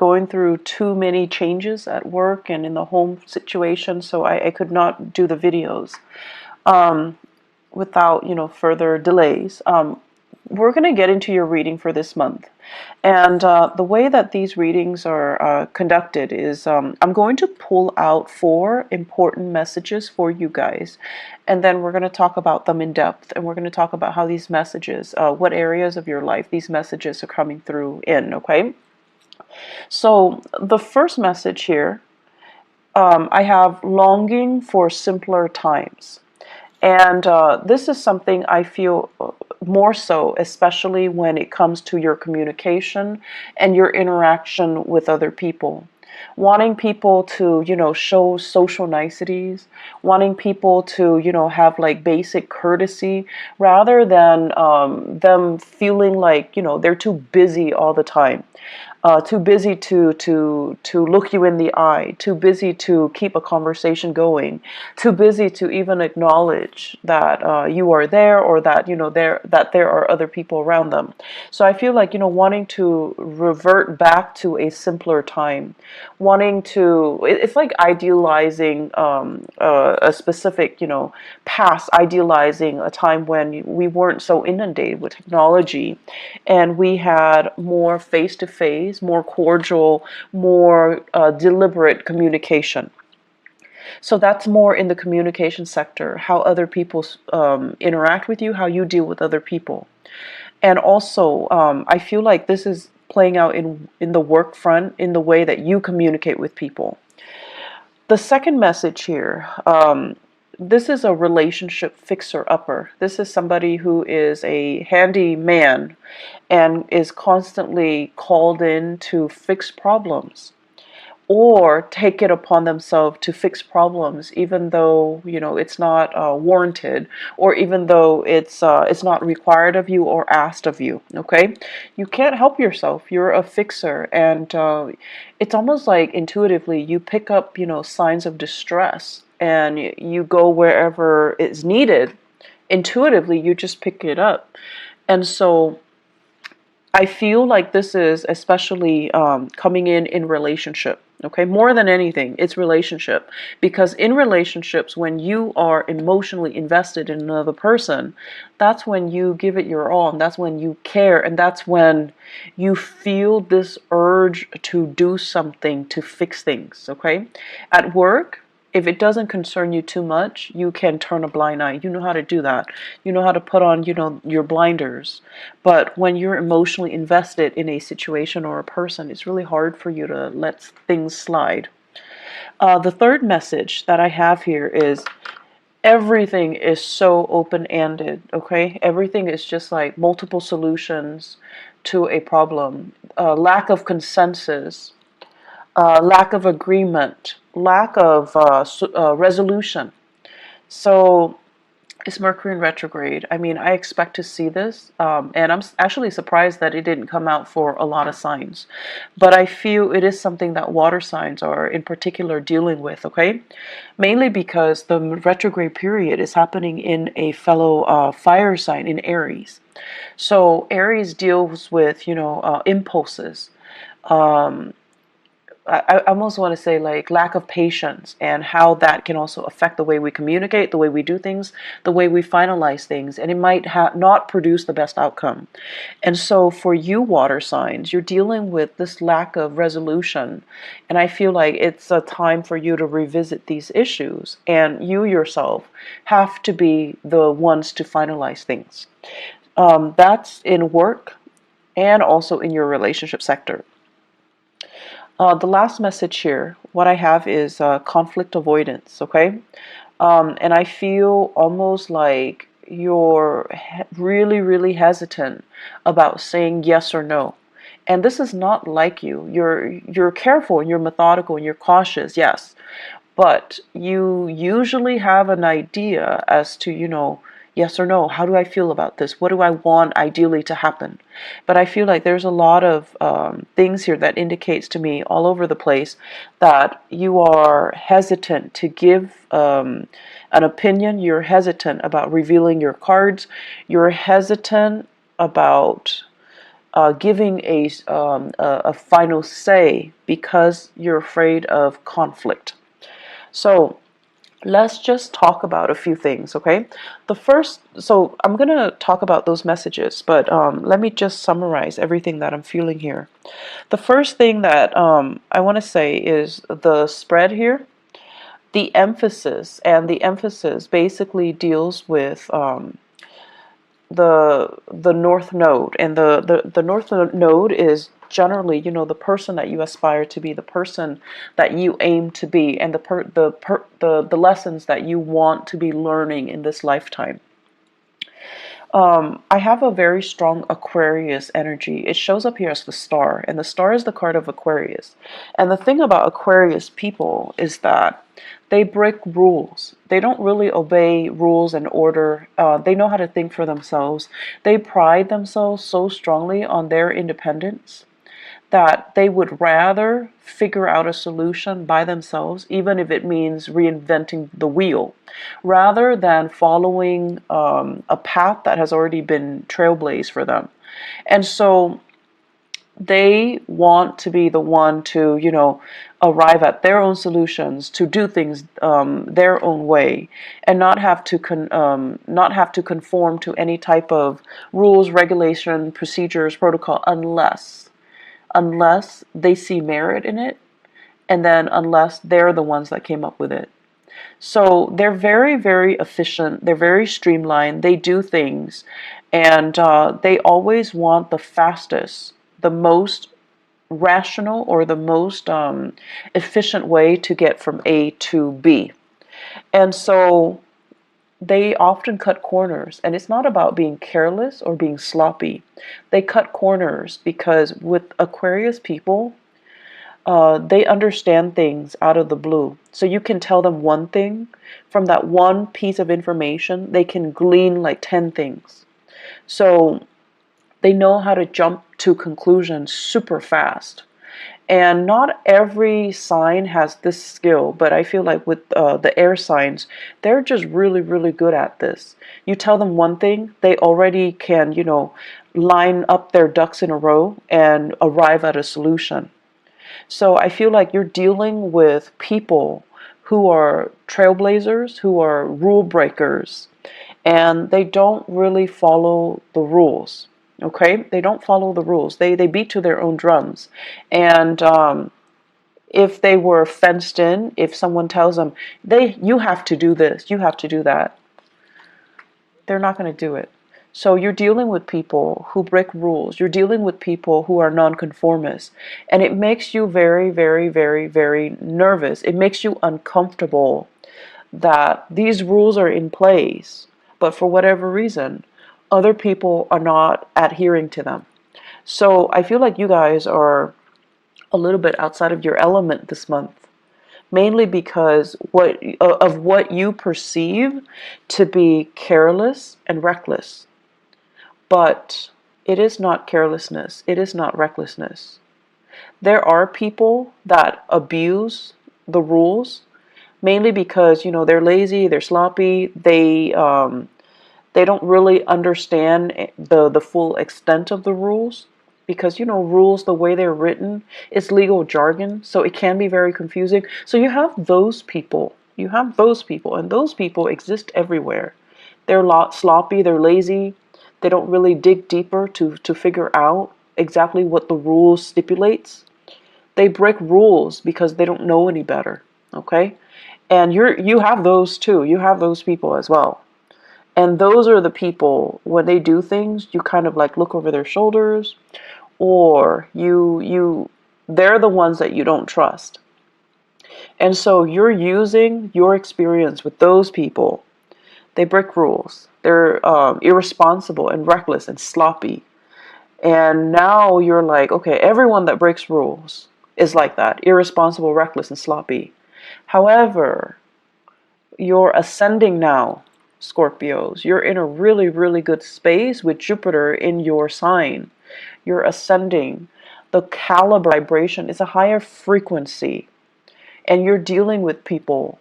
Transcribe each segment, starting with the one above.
going through too many changes at work and in the home situation, so I could not do the videos without, further delays. We're going to get into your reading for this month. And the way that these readings are conducted is I'm going to pull out 4 important messages for you guys. And then we're going to talk about them in depth. And we're going to talk about how these messages, what areas of your life these messages are coming through in, okay? So the first message here, I have longing for simpler times. And this is something I feel more so, especially when it comes to your communication and your interaction with other people. Wanting people to, show social niceties, wanting people to, have like basic courtesy, rather than them feeling like, they're too busy all the time. Too busy to look you in the eye, too busy to keep a conversation going, too busy to even acknowledge that you are there, or that there are other people around them. So I feel like wanting to revert back to a simpler time, wanting to, it's like idealizing a specific past, idealizing a time when we weren't so inundated with technology, and we had more face-to-face, more cordial, more deliberate communication. So that's more in the communication sector, how other people interact with you, how you deal with other people. And also, I feel like this is playing out in the work front, in the way that you communicate with people. The second message here, this is a relationship fixer-upper. This is somebody who is a handy man and is constantly called in to fix problems, or take it upon themselves to fix problems, even though it's not warranted, or even though it's not required of you or asked of you. Okay, you can't help yourself. You're a fixer, and it's almost like intuitively you pick up signs of distress, and you go wherever it's needed. Intuitively, you just pick it up, and so I feel like this is especially coming in relationship. Okay, more than anything, it's relationship. Because in relationships, when you are emotionally invested in another person, that's when you give it your all, and that's when you care, and that's when you feel this urge to do something to fix things. Okay, at work, if it doesn't concern you too much, you can turn a blind eye. You know how to do that. You know how to put on, your blinders. But when you're emotionally invested in a situation or a person, it's really hard for you to let things slide. The third message that I have here is everything is so open-ended, okay? Everything is just like multiple solutions to a problem. Lack of consensus, lack of agreement, lack of resolution. So it's Mercury in retrograde. I mean, I expect to see this, and I'm actually surprised that it didn't come out for a lot of signs. But I feel it is something that water signs are in particular dealing with, okay? Mainly because the retrograde period is happening in a fellow fire sign in Aries. So Aries deals with, impulses. I almost want to say like lack of patience, and how that can also affect the way we communicate, the way we do things, the way we finalize things, and it might not produce the best outcome. And so for you water signs, you're dealing with this lack of resolution, and I feel like it's a time for you to revisit these issues, and you yourself have to be the ones to finalize things. That's in work and also in your relationship sector. The last message here, what I have is conflict avoidance, okay? And I feel almost like you're really, really hesitant about saying yes or no. And this is not like you. You're careful, and you're methodical, and you're cautious, yes. But you usually have an idea as to, yes or no, how do I feel about this? What do I want ideally to happen? But I feel like there's a lot of things here that indicates to me all over the place that you are hesitant to give an opinion. You're hesitant about revealing your cards. You're hesitant about giving a final say because you're afraid of conflict. So let's just talk about a few things, okay? So I'm going to talk about those messages, but let me just summarize everything that I'm feeling here. The first thing that I want to say is the spread here. The emphasis basically deals with the north node, and the north node is generally, the person that you aspire to be, the person that you aim to be, and the lessons that you want to be learning in this lifetime. I have a very strong Aquarius energy. It shows up here as the star, and the star is the card of Aquarius. And the thing about Aquarius people is that they break rules. They don't really obey rules and order. They know how to think for themselves. They pride themselves so strongly on their independence that they would rather figure out a solution by themselves, even if it means reinventing the wheel, rather than following a path that has already been trailblazed for them. And so they want to be the one to, arrive at their own solutions, to do things their own way, and not have to conform to any type of rules, regulation, procedures, protocol, unless they see merit in it, and then unless they're the ones that came up with it. So they're very, very efficient. They're very streamlined. They do things, and they always want the fastest, the most rational, or the most efficient way to get from A to B. And so they often cut corners, and it's not about being careless or being sloppy. They cut corners because with Aquarius people, they understand things out of the blue. So you can tell them one thing, from that one piece of information, they can glean like 10 things. So they know how to jump to conclusions super fast. And not every sign has this skill, but I feel like with the air signs, they're just really, really good at this. You tell them one thing, they already can, line up their ducks in a row and arrive at a solution. So I feel like you're dealing with people who are trailblazers, who are rule breakers, and they don't really follow the rules. Okay, they don't follow the rules. They beat to their own drums, and if they were fenced in, if someone tells them you have to do this, you have to do that, they're not going to do it. So you're dealing with people who break rules. You're dealing with people who are nonconformists, and it makes you very, very, very, very nervous. It makes you uncomfortable that these rules are in place, but for whatever reason, other people are not adhering to them. So I feel like you guys are a little bit outside of your element this month, mainly because what you perceive to be careless and reckless. But it is not carelessness. It is not recklessness. There are people that abuse the rules, mainly because they're lazy, they're sloppy, they don't really understand the full extent of the rules, because rules, the way they're written, is legal jargon, so it can be very confusing. So you have those people, and those people exist everywhere. They're sloppy, they're lazy, they don't really dig deeper to figure out exactly what the rules stipulates. They break rules because they don't know any better. Okay, and you have those too. You have those people as well. And those are the people, when they do things, you kind of like look over their shoulders, or they're the ones that you don't trust. And so you're using your experience with those people. They break rules. They're irresponsible and reckless and sloppy. And now you're like, okay, everyone that breaks rules is like that, irresponsible, reckless, and sloppy. However, you're ascending now, Scorpios. You're in a really, really good space with Jupiter in your sign. You're ascending. The caliber vibration is a higher frequency. And you're dealing with people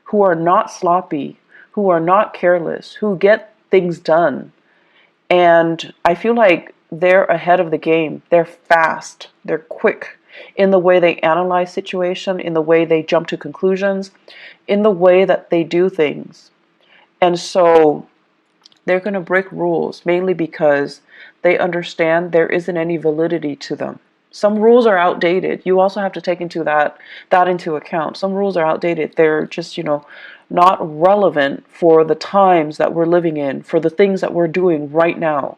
who are not sloppy, who are not careless, who get things done. And I feel like they're ahead of the game. They're fast. They're quick in the way they analyze situation, in the way they jump to conclusions, in the way that they do things. And so they're going to break rules mainly because they understand there isn't any validity to them. Some rules are outdated. You also have to take that into account. Some rules are outdated. They're just, not relevant for the times that we're living in, for the things that we're doing right now.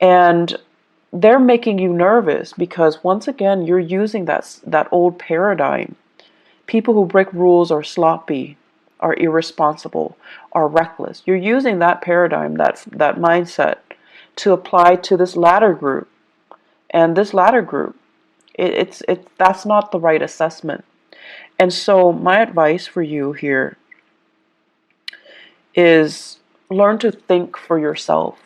And they're making you nervous because once again, you're using that old paradigm. People who break rules are sloppy, are irresponsible, are reckless. You're using that paradigm, that mindset, to apply to this latter group. And this latter group, that's not the right assessment. And so my advice for you here is learn to think for yourself.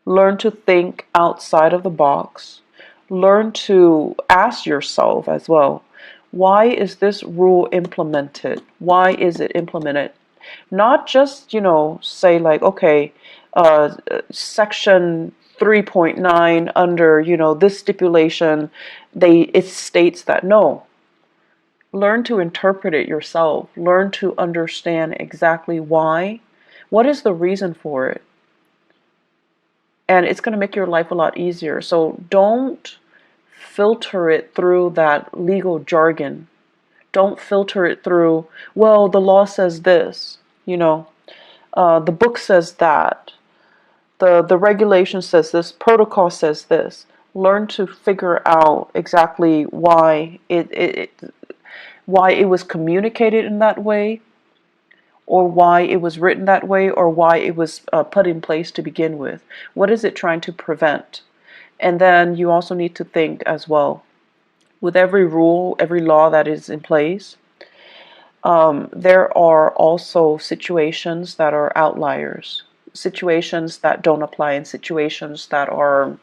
Learn to think outside of the box. Learn to ask yourself as well, why is this rule implemented? Why is it implemented? Not just, say like, okay, section 3.9 under, this stipulation, it states that. No. Learn to interpret it yourself. Learn to understand exactly why. What is the reason for it? And it's going to make your life a lot easier. So don't filter it through that legal jargon. Don't filter it through, well, the law says this, the book says that, the regulation says this, protocol says this. Learn to figure out exactly why it was communicated in that way, or why it was written that way, or why it was put in place to begin with. What is it trying to prevent? And then you also need to think as well, with every rule, every law that is in place, there are also situations that are outliers, situations that don't apply, and situations that are,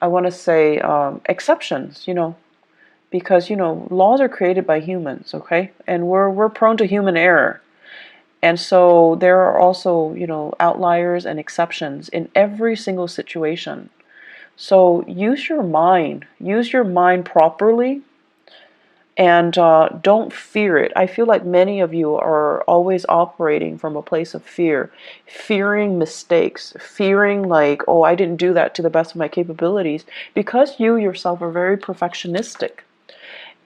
I want to say, exceptions, because, laws are created by humans, okay? And we're prone to human error. And so there are also, outliers and exceptions in every single situation. So use your mind properly, and don't fear it. I feel like many of you are always operating from a place of fear, fearing mistakes, fearing like, oh, I didn't do that to the best of my capabilities, because you yourself are very perfectionistic.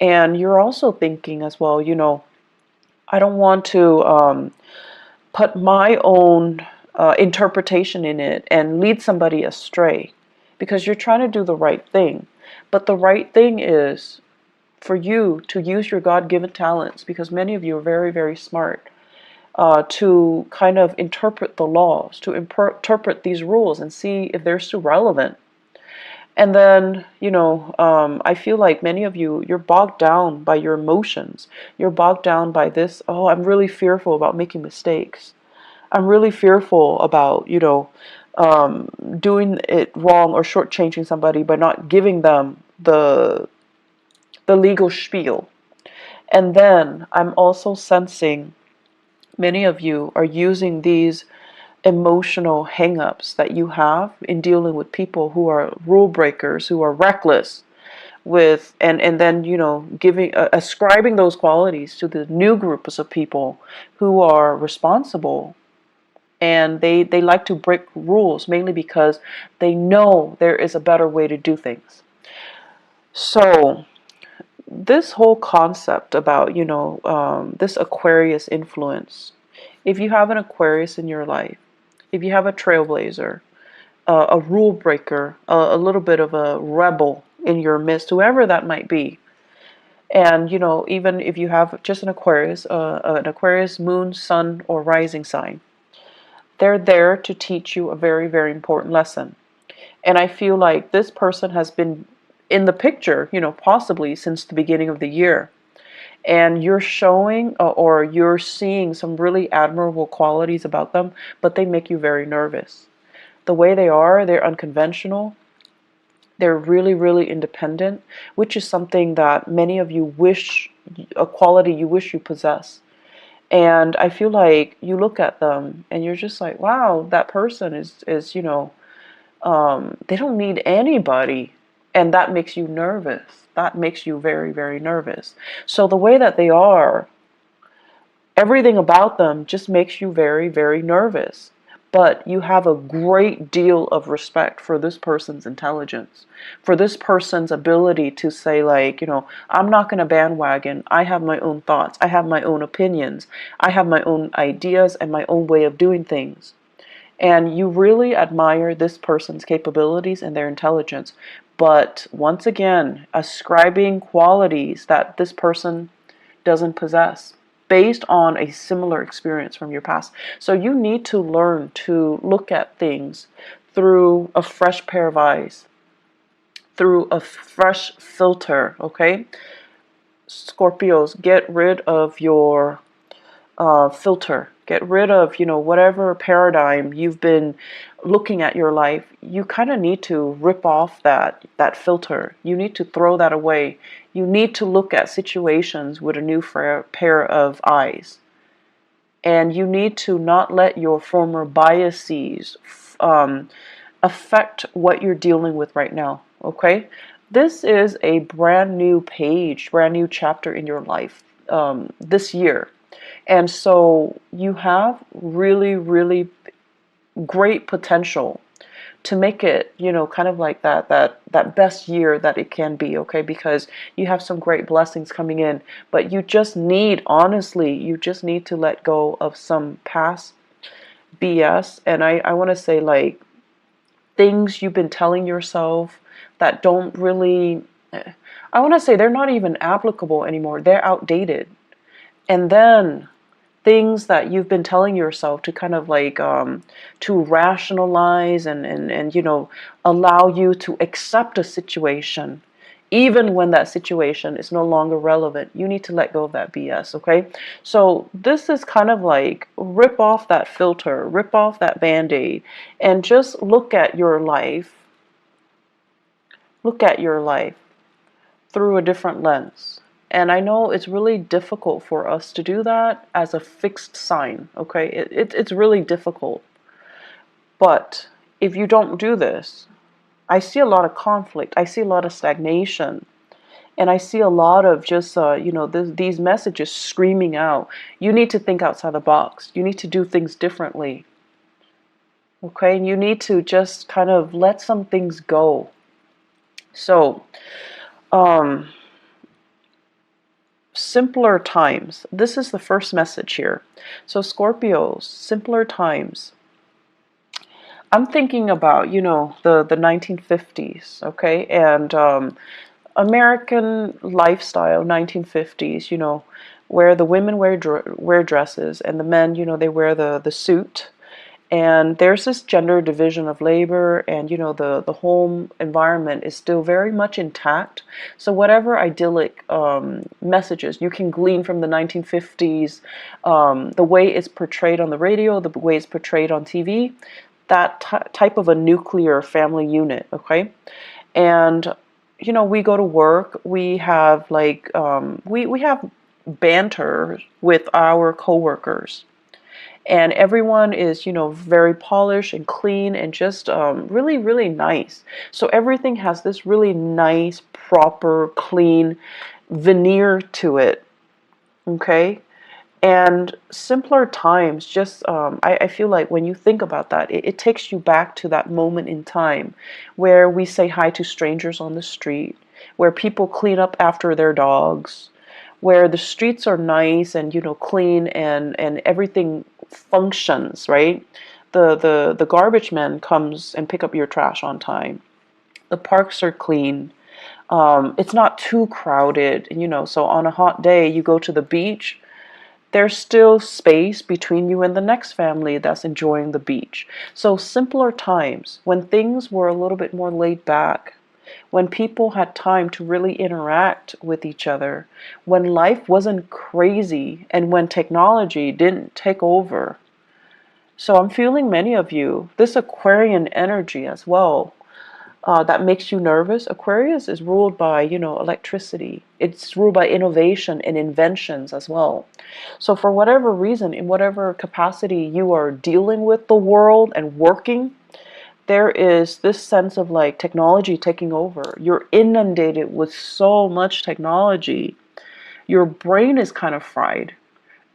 And you're also thinking as well, I don't want to put my own interpretation in it and lead somebody astray, because you're trying to do the right thing. But the right thing is for you to use your God-given talents, because many of you are very, very smart, to kind of interpret the laws, to interpret these rules and see if they're still relevant. And then, I feel like many of you, you're bogged down by your emotions. You're bogged down by this, oh, I'm really fearful about making mistakes. I'm really fearful about, doing it wrong or shortchanging somebody by not giving them the legal spiel. And then I'm also sensing many of you are using these emotional hang-ups that you have in dealing with people who are rule breakers, who are reckless, with and then giving ascribing those qualities to the new groups of people who are responsible, and they like to break rules mainly because they know there is a better way to do things. So this whole concept about this Aquarius influence, if you have an Aquarius in your life, if you have a trailblazer, a rule breaker, a little bit of a rebel in your midst, whoever that might be, and even if you have just an Aquarius moon, sun, or rising sign, they're there to teach you a very, very important lesson. And I feel like this person has been in the picture, possibly since the beginning of the year. And you're showing or you're seeing some really admirable qualities about them, but they make you very nervous. The way they are, they're unconventional. They're really, really independent, which is something that many of you wish, a quality you wish you possess. And I feel like you look at them and you're just like, wow, that person is They don't need anybody. And that makes you nervous. That makes you very, very nervous. So the way that they are, everything about them just makes you very, very nervous. But you have a great deal of respect for this person's intelligence, for this person's ability to say, like, I'm not going to bandwagon. I have my own thoughts. I have my own opinions. I have my own ideas and my own way of doing things. And you really admire this person's capabilities and their intelligence. But once again, ascribing qualities that this person doesn't possess based on a similar experience from your past. So you need to learn to look at things through a fresh pair of eyes, through a fresh filter, okay? Scorpios, get rid of your filter. Get rid of, whatever paradigm you've been looking at your life. You kind of need to rip off that filter. You need to throw that away. You need to look at situations with a new pair of eyes. And you need to not let your former biases affect what you're dealing with right now, okay? This is a brand new page, brand new chapter in your life this year. And so you have really, really great potential to make it, kind of like that best year that it can be, okay? Because you have some great blessings coming in, but you just need, honestly, you just need to let go of some past BS. And I want to say, like, things you've been telling yourself that don't really, I want to say they're not even applicable anymore. They're outdated. And then things that you've been telling yourself to kind of like to rationalize and allow you to accept a situation even when that situation is no longer relevant. You need to let go of that BS, okay? So this is kind of like rip off that filter, rip off that band-aid, and just look at your life through a different lens. And I know it's really difficult for us to do that as a fixed sign, okay? It's really difficult. But if you don't do this, I see a lot of conflict. I see a lot of stagnation. And I see a lot of just, these messages screaming out. You need to think outside the box. You need to do things differently. Okay? And you need to just kind of let some things go. So, simpler times. This is the first message here. So Scorpios, simpler times. I'm thinking about, the 1950s, okay? And American lifestyle, 1950s, where the women wear dresses and the men, they wear the suit. And there's this gender division of labor, and the home environment is still very much intact. So whatever idyllic messages you can glean from the 1950s, the way it's portrayed on the radio, the way it's portrayed on TV, that type of a nuclear family unit, okay? And we go to work, we have like we have banter with our coworkers. And everyone is, very polished and clean and just really, really nice. So everything has this really nice, proper, clean veneer to it. Okay? And simpler times, just, I feel like when you think about that, it takes you back to that moment in time where we say hi to strangers on the street, where people clean up after their dogs, where the streets are nice and clean and everything functions, right? The garbage man comes and pick up your trash on time. The parks are clean. It's not too crowded, so on a hot day you go to the beach, there's still space between you and the next family that's enjoying the beach. So simpler times, when things were a little bit more laid back, when people had time to really interact with each other, when life wasn't crazy, and when technology didn't take over. So I'm feeling many of you, this Aquarian energy as well, that makes you nervous. Aquarius is ruled by, electricity. It's ruled by innovation and inventions as well. So for whatever reason, in whatever capacity you are dealing with the world and working, there is this sense of like technology taking over. You're inundated with so much technology. Your brain is kind of fried.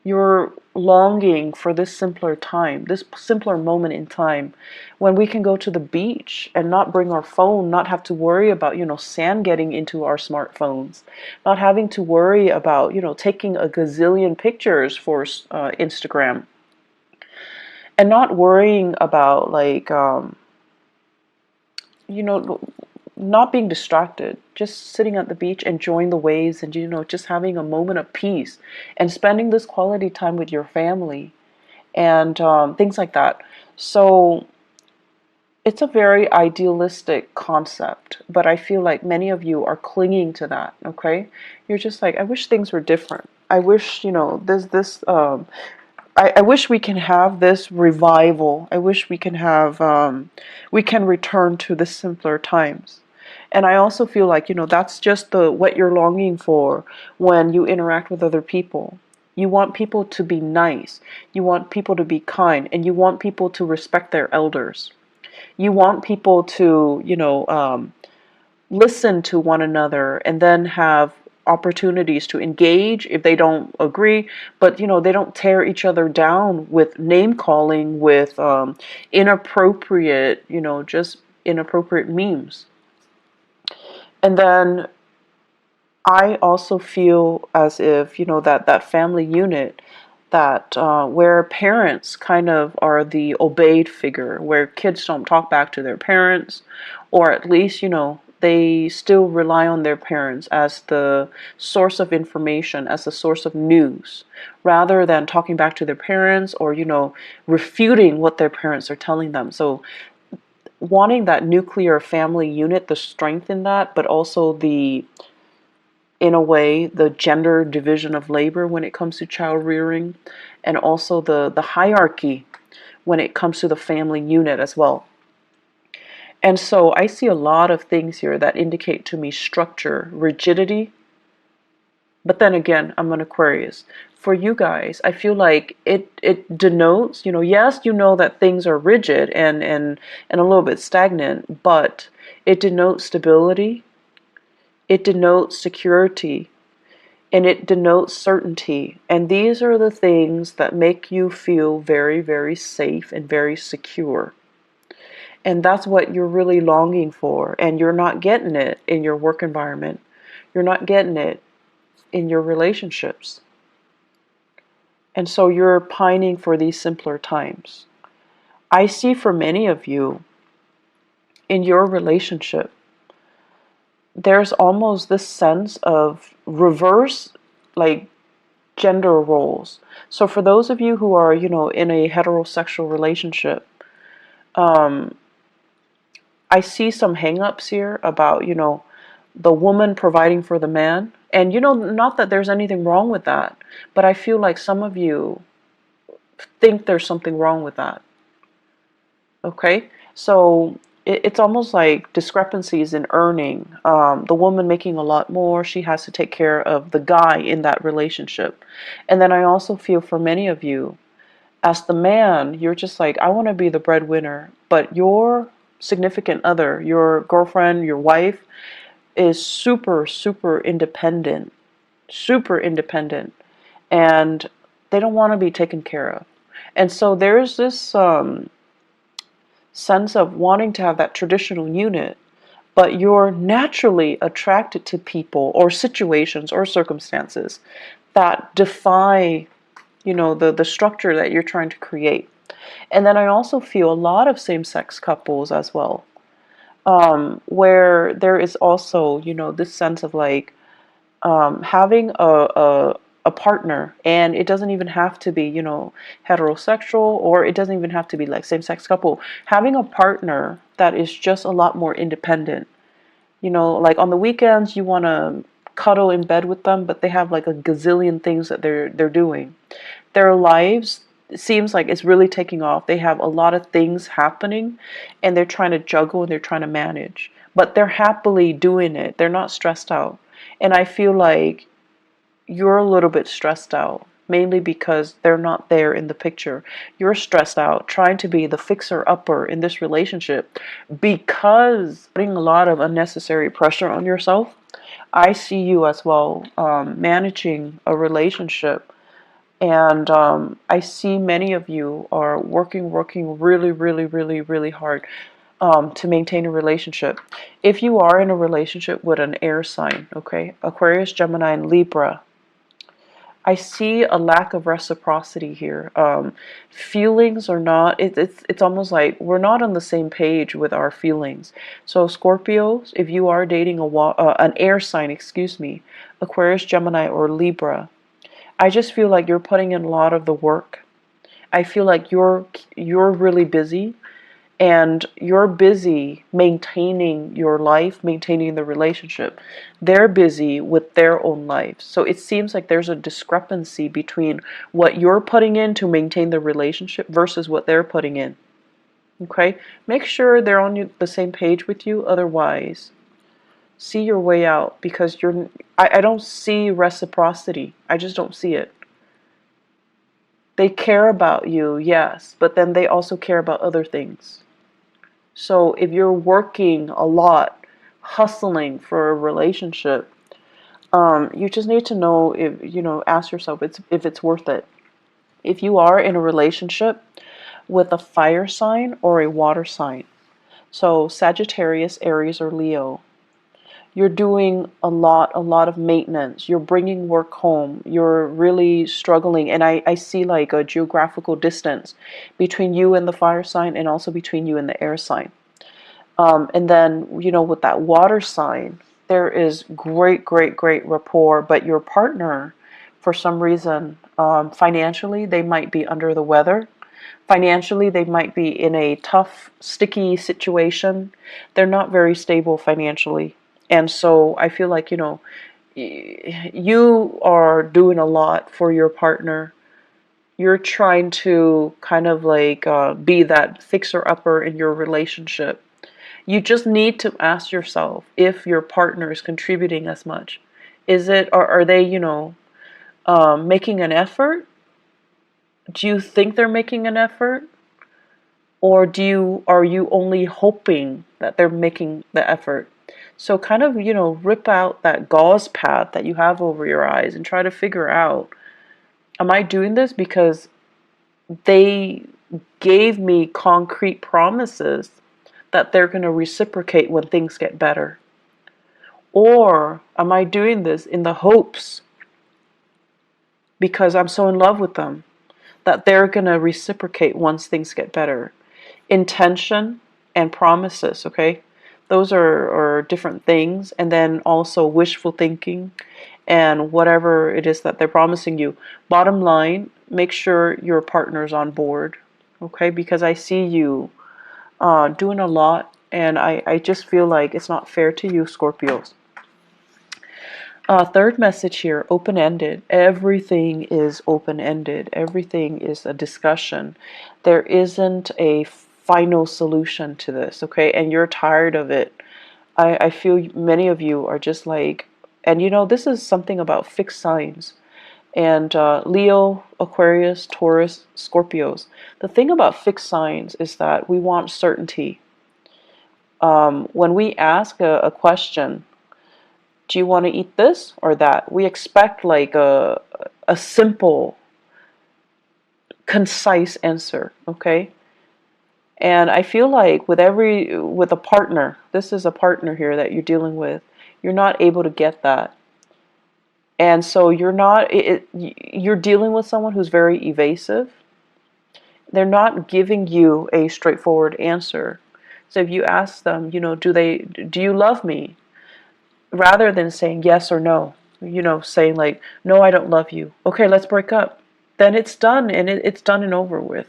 You're longing for this simpler time, this simpler moment in time when we can go to the beach and not bring our phone, not have to worry about, sand getting into our smartphones, not having to worry about, taking a gazillion pictures for Instagram, and not worrying about like, you know, not being distracted, just sitting at the beach, enjoying the waves, and just having a moment of peace and spending this quality time with your family and things like that. So it's a very idealistic concept, but I feel like many of you are clinging to that. Okay, you're just like, I wish things were different. I wish, there's this. I wish we can have this revival. I wish we can have, we can return to the simpler times. And I also feel like, that's just what you're longing for when you interact with other people. You want people to be nice. You want people to be kind, and you want people to respect their elders. You want people to, listen to one another and then have opportunities to engage if they don't agree, but they don't tear each other down with name calling, with inappropriate, just inappropriate memes. And then I also feel as if, that family unit, that where parents kind of are the obeyed figure, where kids don't talk back to their parents, or at least, they still rely on their parents as the source of information, as the source of news, rather than talking back to their parents or, refuting what their parents are telling them. So wanting that nuclear family unit, the strength in that, but also in a way, the gender division of labor when it comes to child rearing, and also the hierarchy when it comes to the family unit as well. And so I see a lot of things here that indicate to me structure, rigidity. But then again, I'm an Aquarius. For you guys, I feel like it denotes, yes, that things are rigid and a little bit stagnant, but it denotes stability, it denotes security, and it denotes certainty. And these are the things that make you feel very, very safe and very secure. And that's what you're really longing for. And you're not getting it in your work environment. You're not getting it in your relationships. And so you're pining for these simpler times. I see for many of you in your relationship, there's almost this sense of reverse, like, gender roles. So for those of you who are, in a heterosexual relationship, I see some hang-ups here about, the woman providing for the man. And, not that there's anything wrong with that, but I feel like some of you think there's something wrong with that. Okay? So it's almost like discrepancies in earning. The woman making a lot more, she has to take care of the guy in that relationship. And then I also feel for many of you, as the man, you're just like, I want to be the breadwinner, but your significant other, your girlfriend, your wife, is super, super independent, and they don't want to be taken care of. And so there's this sense of wanting to have that traditional unit, but you're naturally attracted to people or situations or circumstances that defy, the structure that you're trying to create. And then I also feel a lot of same-sex couples as well, where there is also, this sense of like having a partner, and it doesn't even have to be, heterosexual, or it doesn't even have to be like same-sex couple. Having a partner that is just a lot more independent. Like on the weekends you want to cuddle in bed with them, but they have like a gazillion things that they're doing. Their lives, it seems like it's really taking off. They have a lot of things happening, and they're trying to juggle and they're trying to manage. But they're happily doing it. They're not stressed out. And I feel like you're a little bit stressed out. mainly because they're not there in the picture. You're stressed out trying to be the fixer-upper in this relationship because putting a lot of unnecessary pressure on yourself. I see you as well managing a relationship, and I see many of you are working really, really, really, really hard to maintain a relationship. If you are in a relationship with an air sign, okay, Aquarius, Gemini, and Libra, I see a lack of reciprocity here. Feelings are not, it's almost like we're not on the same page with our feelings. So Scorpios, if you are dating an air sign, excuse me, Aquarius, Gemini, or Libra, I just feel like you're putting in a lot of the work. I feel like you're really busy, and you're busy maintaining your life, maintaining the relationship. They're busy with their own lives. So it seems like there's a discrepancy between what you're putting in to maintain the relationship versus what they're putting in. Okay? Make sure they're on the same page with you. Otherwise, see your way out, because I don't see reciprocity. I just don't see it. They care about you, yes, but then they also care about other things. So if you're working a lot, hustling for a relationship, you just need to know if, ask yourself if it's worth it. If you are in a relationship with a fire sign or a water sign, so Sagittarius, Aries, or Leo, you're doing a lot of maintenance. You're bringing work home. You're really struggling. And I see like a geographical distance between you and the fire sign, and also between you and the air sign. And then, with that water sign, there is great, great, great rapport, but your partner, for some reason, financially, they might be under the weather. Financially, they might be in a tough, sticky situation. They're not very stable financially. And so I feel like, you are doing a lot for your partner. You're trying to kind of like be that fixer-upper in your relationship. You just need to ask yourself if your partner is contributing as much. Are they, making an effort? Do you think they're making an effort? Or are you only hoping that they're making the effort? So kind of, rip out that gauze pad that you have over your eyes and try to figure out, am I doing this because they gave me concrete promises that they're going to reciprocate when things get better? Or am I doing this in the hopes, because I'm so in love with them, that they're going to reciprocate once things get better? Intention and promises, okay? Those are different things. And then also wishful thinking and whatever it is that they're promising you. Bottom line, make sure your partner's on board, okay? Because I see you doing a lot, and I just feel like it's not fair to you, Scorpios. Third message here, open-ended. Everything is open-ended. Everything is a discussion. There isn't a final solution to this, okay? And you're tired of it. I feel many of you are just like, and this is something about fixed signs. And Leo, Aquarius, Taurus, Scorpios. The thing about fixed signs is that we want certainty. When we ask a question, do you want to eat this or that? We expect like a simple, concise answer, okay? And I feel like with a partner, this is a partner here that you're dealing with, you're not able to get that. And so you're dealing with someone who's very evasive. They're not giving you a straightforward answer. So if you ask them, do you love me? Rather than saying yes or no, saying like, no, I don't love you. Okay, let's break up. Then it's done, and it's done and over with.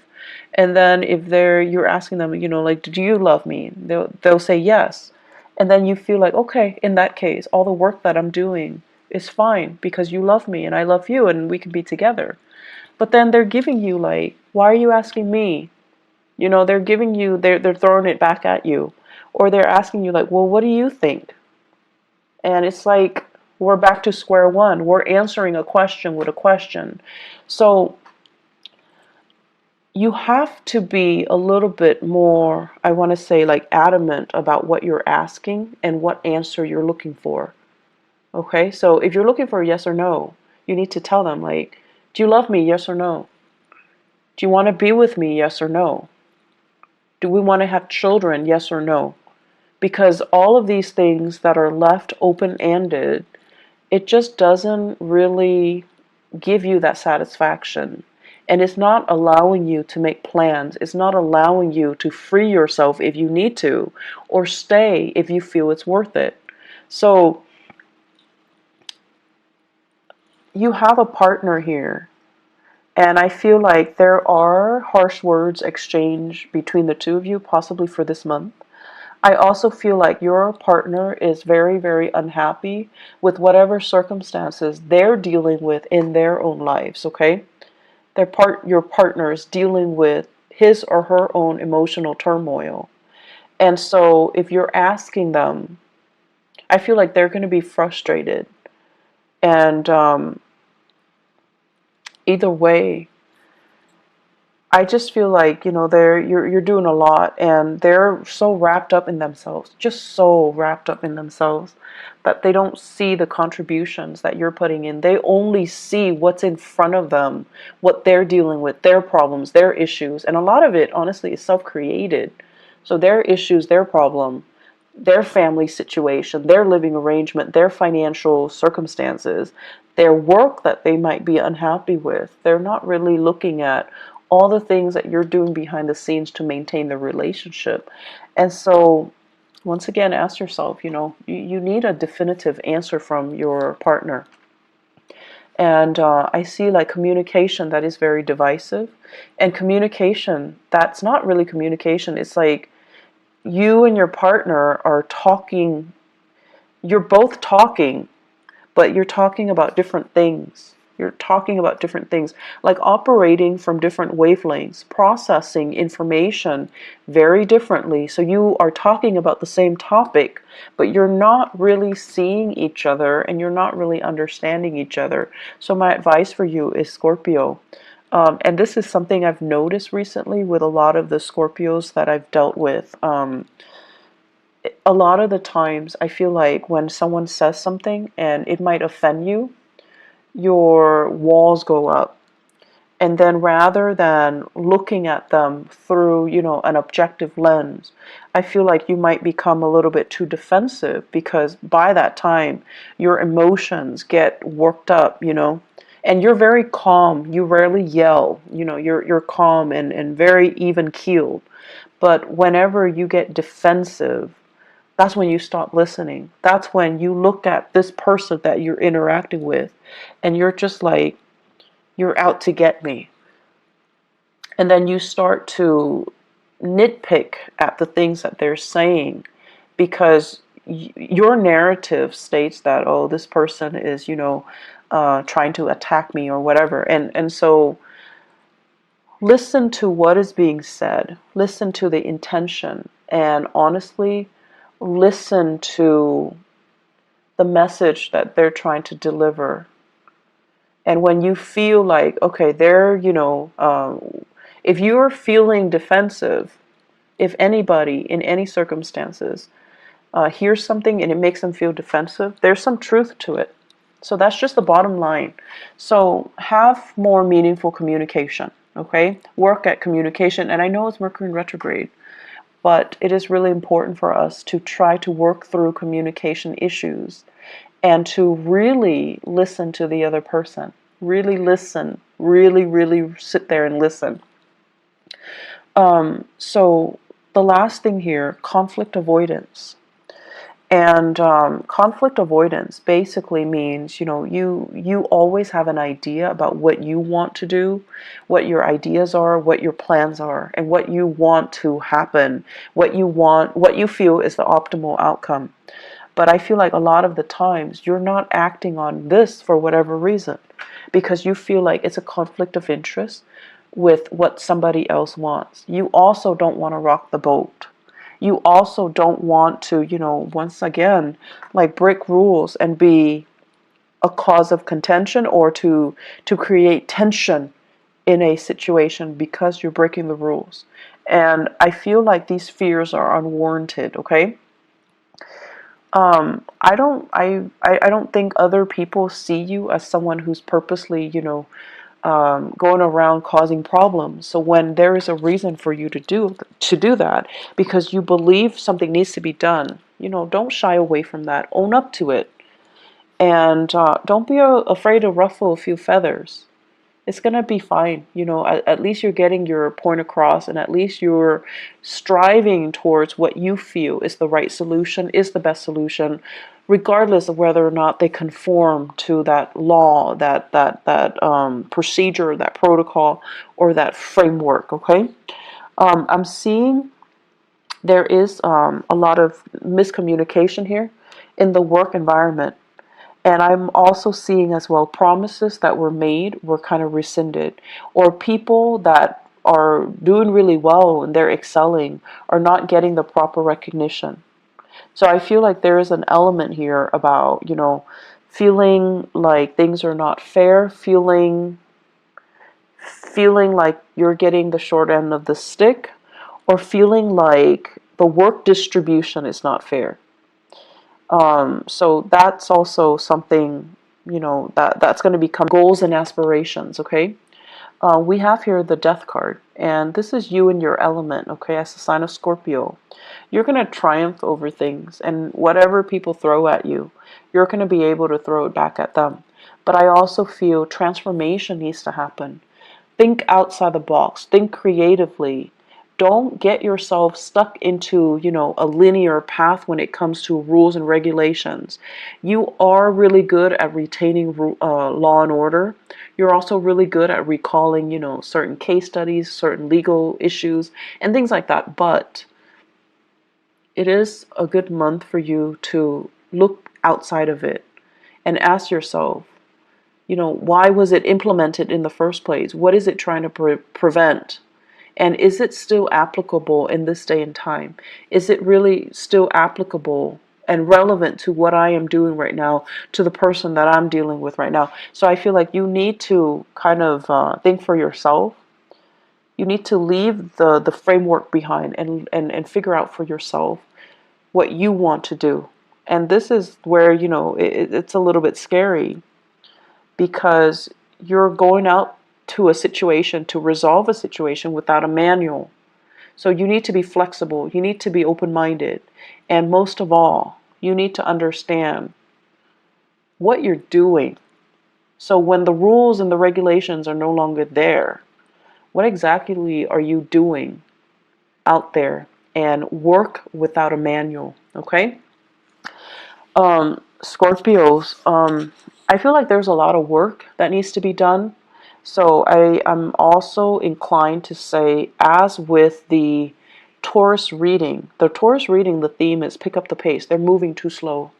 And then if you're asking them, like, do you love me? They'll say yes. And then you feel like, okay, in that case, all the work that I'm doing is fine because you love me and I love you and we can be together. But then they're giving you like, why are you asking me? They're giving you, they're throwing it back at you. Or they're asking you like, well, what do you think? And it's like, We're back to square one. We're answering a question with a question. So you have to be a little bit more, I want to say, like adamant about what you're asking and what answer you're looking for. Okay, so if you're looking for a yes or no, you need to tell them, like, do you love me? Yes or no? Do you want to be with me? Yes or no? Do we want to have children? Yes or no? Because all of these things that are left open-ended, it just doesn't really give you that satisfaction. And it's not allowing you to make plans. It's not allowing you to free yourself if you need to, or stay if you feel it's worth it. So you have a partner here, and I feel like there are harsh words exchanged between the two of you, possibly for this month. I also feel like your partner is very, very unhappy with whatever circumstances they're dealing with in their own lives, okay? Your partner is dealing with his or her own emotional turmoil. And so if you're asking them, I feel like they're going to be frustrated. And either way, I just feel like, you're doing a lot, and they're so wrapped up in themselves, just so wrapped up in themselves, that they don't see the contributions that you're putting in. They only see what's in front of them, what they're dealing with, their problems, their issues. And a lot of it, honestly, is self-created. So their issues, their problem, their family situation, their living arrangement, their financial circumstances, their work that they might be unhappy with. They're not really looking at all the things that you're doing behind the scenes to maintain the relationship. And so, once again, ask yourself, you need a definitive answer from your partner. And I see like communication that is very divisive, and communication that's not really communication. It's like you and your partner are talking, you're both talking, but you're talking about different things. You're talking about different things, like operating from different wavelengths, processing information very differently. So you are talking about the same topic, but you're not really seeing each other, and you're not really understanding each other. So my advice for you is, Scorpio, and this is something I've noticed recently with a lot of the Scorpios that I've dealt with. A lot of the times I feel like when someone says something and it might offend you, your walls go up. And then rather than looking at them through, an objective lens, I feel like you might become a little bit too defensive, because by that time your emotions get worked up, and you're very calm. You rarely yell, you're calm and very even keeled. But whenever you get defensive, that's when you stop listening. That's when you look at this person that you're interacting with, and you're just like, you're out to get me. And then you start to nitpick at the things that they're saying, because your narrative states that, oh, this person is, trying to attack me or whatever. And so listen to what is being said. Listen to the intention. And honestly, listen to the message that they're trying to deliver. And when you feel like, okay, if you're feeling defensive, if anybody in any circumstances hears something and it makes them feel defensive, there's some truth to it. So that's just the bottom line. So have more meaningful communication, okay? Work at communication. And I know it's Mercury in retrograde, but it is really important for us to try to work through communication issues and to really listen to the other person. Really listen. Really, really sit there and listen. So the last thing here, conflict avoidance. And conflict avoidance basically means, you always have an idea about what you want to do, what your ideas are, what your plans are, and what you want to happen, what you feel is the optimal outcome. But I feel like a lot of the times you're not acting on this for whatever reason, because you feel like it's a conflict of interest with what somebody else wants. You also don't want to rock the boat. You also don't want to, once again, like break rules and be a cause of contention or to create tension in a situation because you're breaking the rules. And I feel like these fears are unwarranted, okay? I don't think other people see you as someone who's purposely, going around causing problems. So when there is a reason for you to do that because you believe something needs to be done, don't shy away from that. Own up to it, and don't be afraid to ruffle a few feathers. It's gonna be fine. At least you're getting your point across, and at least you're striving towards what you feel is the right solution, is the best solution, regardless of whether or not they conform to that law, that procedure, that protocol, or that framework. Okay, I'm seeing there is a lot of miscommunication here in the work environment. And I'm also seeing as well promises that were made were kind of rescinded, or people that are doing really well and they're excelling are not getting the proper recognition. So I feel like there is an element here about, feeling like things are not fair, feeling like you're getting the short end of the stick, or feeling like the work distribution is not fair. So that's also something, that's going to become goals and aspirations, okay? We have here the Death card, and this is you in your element, okay, as a sign of Scorpio. You're going to triumph over things, and whatever people throw at you, you're going to be able to throw it back at them. But I also feel transformation needs to happen. Think outside the box, think creatively. Don't get yourself stuck into, a linear path when it comes to rules and regulations. You are really good at retaining law and order. You're also really good at recalling, certain case studies, certain legal issues, and things like that. But it is a good month for you to look outside of it and ask yourself, why was it implemented in the first place? What is it trying to prevent? And is it still applicable in this day and time? Is it really still applicable and relevant to what I am doing right now, to the person that I'm dealing with right now? So I feel like you need to kind of think for yourself. You need to leave the framework behind and figure out for yourself what you want to do. And this is where, it's a little bit scary because you're going out to a situation to resolve a situation without a manual. So you need to be flexible, you need to be open-minded, and most of all, you need to understand what you're doing. So when the rules and the regulations are no longer there, what exactly are you doing out there? And work without a manual, okay? Scorpios, I feel like there's a lot of work that needs to be done. So I am also inclined to say, as with the Taurus reading, the theme is pick up the pace. They're moving too slow.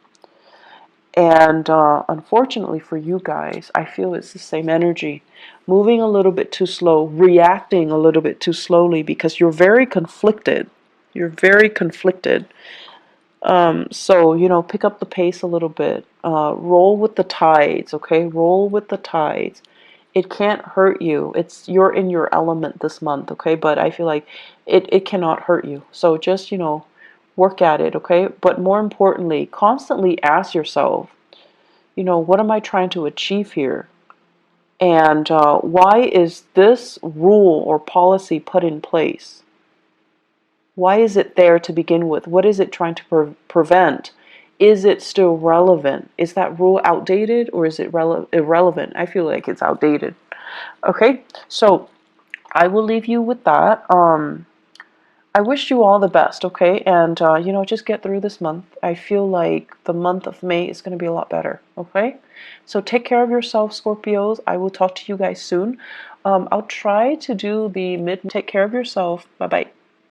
And unfortunately for you guys, I feel it's the same energy. Moving a little bit too slow, reacting a little bit too slowly because you're very conflicted. You're very conflicted. So, pick up the pace a little bit. Roll with the tides, okay? Roll with the tides. It can't hurt you. You're in your element this month, okay? But I feel like it cannot hurt you. So just, work at it, okay? But more importantly, constantly ask yourself, what am I trying to achieve here? And why is this rule or policy put in place? Why is it there to begin with? What is it trying to prevent? Is it still relevant? Is that rule outdated or is it irrelevant? I feel like it's outdated. Okay, so I will leave you with that. I wish you all the best, okay? And, just get through this month. I feel like the month of May is going to be a lot better, okay? So take care of yourself, Scorpios. I will talk to you guys soon. I'll try to do the mid. Take care of yourself. Bye-bye.